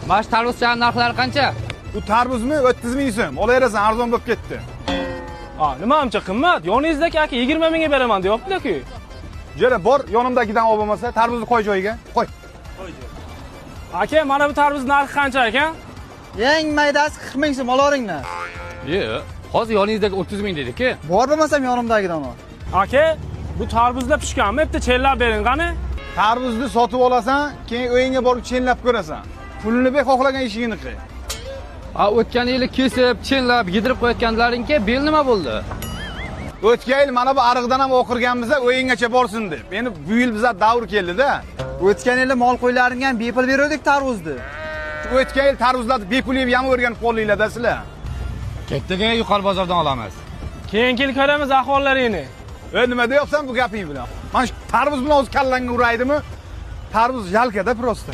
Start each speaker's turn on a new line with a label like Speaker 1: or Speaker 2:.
Speaker 1: Mash tarvuzchaning narxlari qancha?
Speaker 2: Bu tarvuzmi 30 ming so'm. Olaverasan, arzon bo'lib ketdi.
Speaker 3: Nima ancha qimmat? Yoningizdagi aka 20 mingga beraman deyapti-ku.
Speaker 2: Jara bor, yonimdagidan olib bo'lmasa, tarvuzni qo'y joyiga. Qo'y.
Speaker 3: Aka, mana bu tarvuz narxi qancha ekan?
Speaker 4: Eng maydasi 40 ming so'm olaringlar.
Speaker 1: Hozir yoningizdagi 30 ming dedi-ku.
Speaker 4: Bor bo'lmasam yonimdagidan ol.
Speaker 3: Aka, bu tarvuzlar pishganmi? Bitta chenlab bering qani.
Speaker 2: Tarvuzni sotib olasan, keyin o'yinga borib chenlab ko'rasan. Pulini bek xohlagan ishingni qil.
Speaker 1: O'tgan yili kesib, chenlab, yedirib qo'yayotganlaring-ki, bel nima bo'ldi?
Speaker 2: O'tgan yil mana bu ariqdan ham o'qirganmiz, o'yingacha borsin deb. Endi bu yil bizga davr keldi-da.
Speaker 4: O'tgan yili mol qo'ylaringga ham bepul berdik tarvuzni.
Speaker 2: O'tgan yil tarvuzlarni bepul yeb ham o'rganib qoldinglar-da sizlar.
Speaker 1: Ketdiga yuqori bozordan olamiz.
Speaker 3: Keyin ko'ramiz ahvollaringni.
Speaker 2: Nima deyapsan bu gaping bilan? Mana shu tarvuz bilan o'z kallangga uraydimi? Tarvuz yalkada prosta.